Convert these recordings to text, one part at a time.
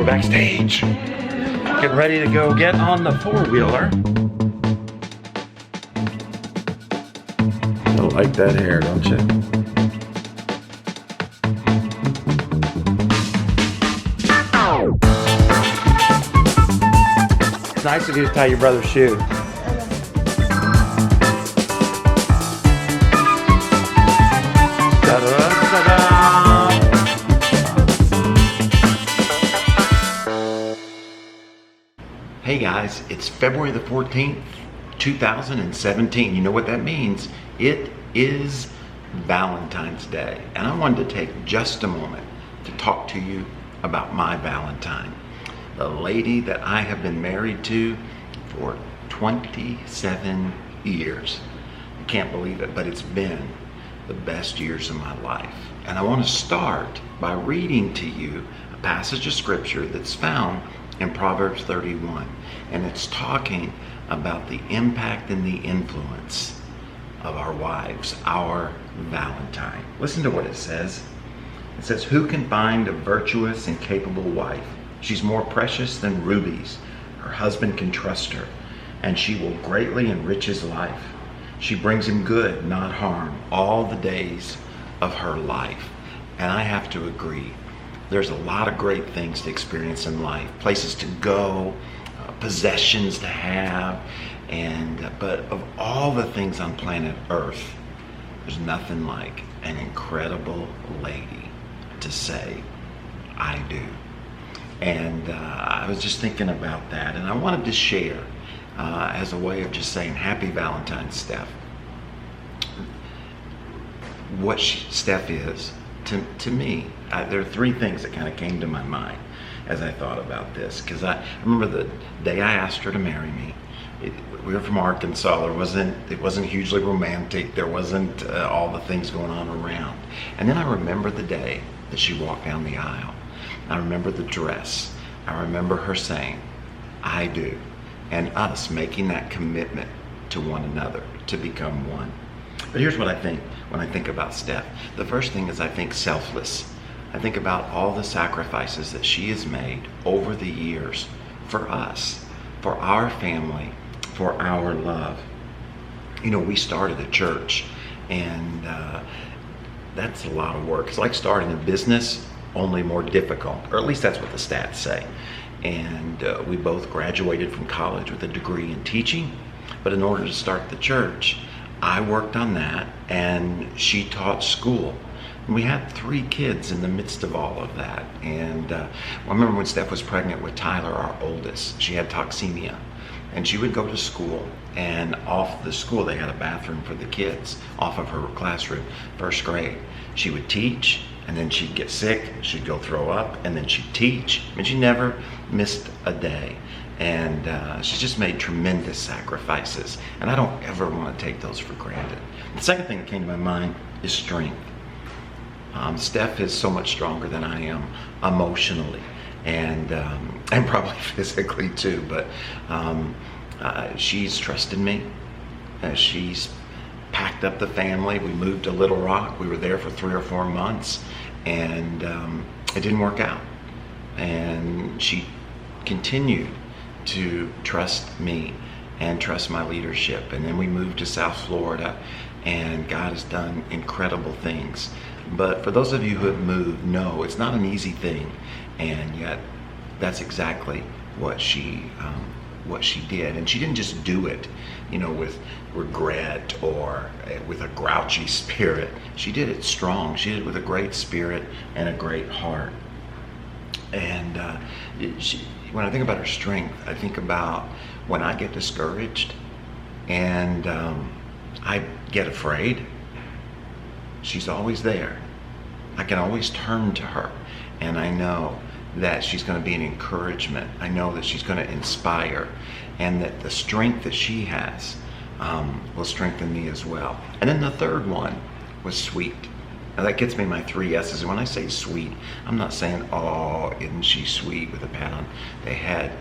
backstage. Getting ready to go get on the four-wheeler. I like that hair, don't you? It's nice of you to tie your brother's shoe. Hey guys, it's February the 14th, 2017. You know what that means? It is Valentine's Day. And I wanted to take just a moment to talk to you about my Valentine, the lady that I have been married to for 27 years. I can't believe it, but it's been the best years of my life. And I want to start by reading to you a passage of scripture that's found in Proverbs 31. And it's talking about the impact and the influence of our wives, our Valentine. Listen to what it says. It says, "Who can find a virtuous and capable wife? She's more precious than rubies. Her husband can trust her, and she will greatly enrich his life. She brings him good, not harm, all the days of her life." And I have to agree. There's a lot of great things to experience in life, places to go, possessions to have, but of all the things on planet Earth, there's nothing like an incredible lady to say, "I do." And I was just thinking about that, and I wanted to share as a way of just saying Happy Valentine's, Steph. What Steph is to me, there are three things that kind of came to my mind as I thought about this, because I remember the day I asked her to marry me. We were from Arkansas. It wasn't hugely romantic. There wasn't all the things going on around. And then I remember the day that she walked down the aisle. I remember the dress. I remember her saying, "I do," and us making that commitment to one another to become one. But here's what I think when I think about Steph. The first thing is I think selfless. I think about all the sacrifices that she has made over the years for us, for our family, for our love. You know, we started a church, and that's a lot of work. It's like starting a business, only more difficult, or at least that's what the stats say. And we both graduated from college with a degree in teaching, but in order to start the church, I worked on that, and she taught school. And we had 3 kids in the midst of all of that. And I remember when Steph was pregnant with Tyler, our oldest, she had toxemia. And she would go to school, and off the school, they had a bathroom for the kids, off of her classroom, first grade. She would teach, and then she'd get sick, she'd go throw up, and then she'd teach. I mean, she never missed a day. And she's just made tremendous sacrifices. And I don't ever want to take those for granted. The second thing that came to my mind is strength. Steph is so much stronger than I am emotionally, and probably physically too. But she's trusted me. She's packed up the family. We moved to Little Rock. We were there for 3 or 4 months, and it didn't work out. And she continued to trust me and trust my leadership. And then we moved to South Florida, and God has done incredible things. But for those of you who have moved, know it's not an easy thing, and yet that's exactly what she did. And she didn't just do it, you know, with regret or with a grouchy spirit. She did it strong. She did it with a great spirit and a great heart. And when I think about her strength, I think about when I get discouraged and I get afraid. She's always there. I can always turn to her, and I know that she's going to be an encouragement. I know that she's going to inspire, and that the strength that she has will strengthen me as well. And then the third one was sweet. Now that gets me my 3 S's. And when I say sweet, I'm not saying, "Oh, isn't she sweet," with a pat on the head.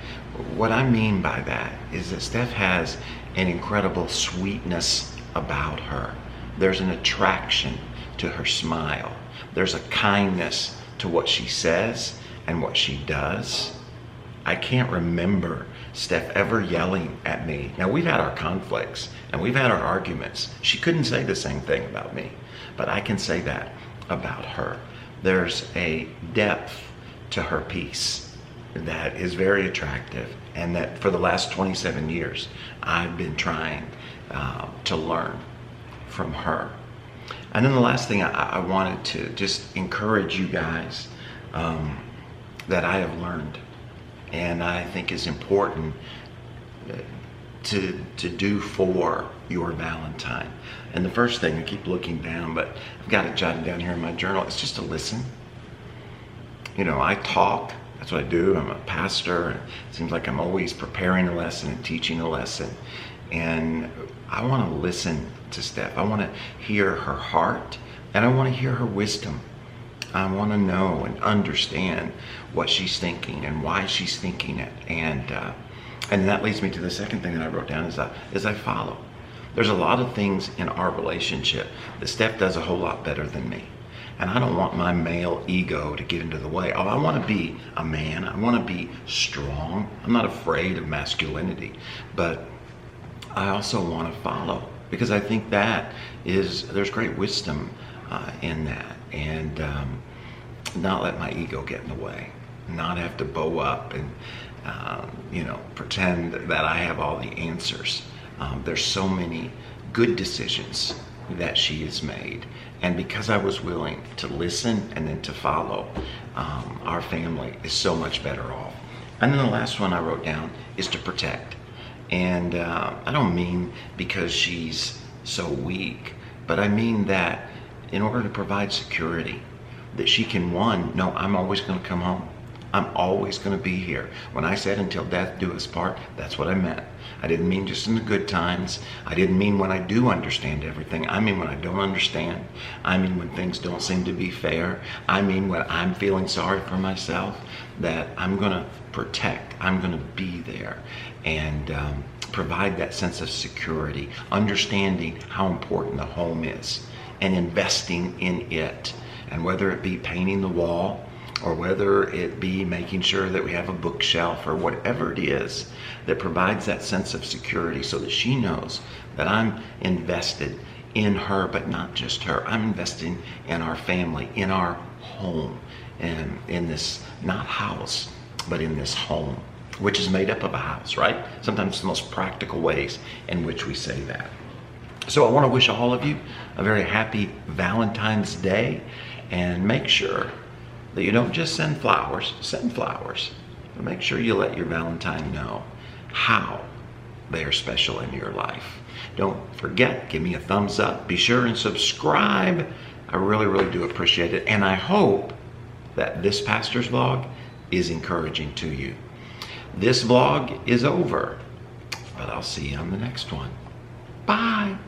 What I mean by that is that Steph has an incredible sweetness about her. There's an attraction to her smile. There's a kindness to what she says and what she does. I can't remember Steph ever yelling at me. Now, we've had our conflicts and we've had our arguments. She couldn't say the same thing about me, but I can say that about her. There's a depth to her peace that is very attractive, and that for the last 27 years, I've been trying to learn from her. And then the last thing I wanted to just encourage you guys that I have learned, and I think is important to do for your Valentine. And the first thing, I keep looking down, but I've got it jotted down here in my journal, it's just to listen. You know, I talk, that's what I do. I'm a pastor. It seems like I'm always preparing a lesson and teaching a lesson. And I want to listen to Steph. I want to hear her heart, and I want to hear her wisdom. I want to know and understand what she's thinking and why she's thinking it. And that leads me to the second thing that I wrote down is I follow. There's a lot of things in our relationship that Steph does a whole lot better than me. And I don't want my male ego to get into the way. Oh, I want to be a man. I want to be strong. I'm not afraid of masculinity, but I also want to follow, because I think that there's great wisdom in that. And not let my ego get in the way, not have to bow up and pretend that I have all the answers. There's so many good decisions that she has made, and because I was willing to listen and then to follow, our family is so much better off. And then the last one I wrote down is to protect. And I don't mean because she's so weak, but I mean that in order to provide security, that she can, know I'm always going to come home. I'm always going to be here. When I said until death do us part, that's what I meant. I didn't mean just in the good times. I didn't mean when I do understand everything. I mean when I don't understand. I mean when things don't seem to be fair. I mean when I'm feeling sorry for myself, that I'm going to protect. I'm going to be there and provide that sense of security, understanding how important the home is and investing in it. And whether it be painting the wall, or whether it be making sure that we have a bookshelf, or whatever it is that provides that sense of security, so that she knows that I'm invested in her, but not just her. I'm investing in our family, in our home, and in this, not house, but in this home, which is made up of a house, right? Sometimes the most practical ways in which we say that. So I want to wish all of you a very happy Valentine's Day, and make sure that you don't just send flowers, but make sure you let your Valentine know how they are special in your life. Don't forget, give me a thumbs up. Be sure and subscribe. I really, really do appreciate it. And I hope that this pastor's vlog is encouraging to you. This vlog is over, but I'll see you on the next one. Bye.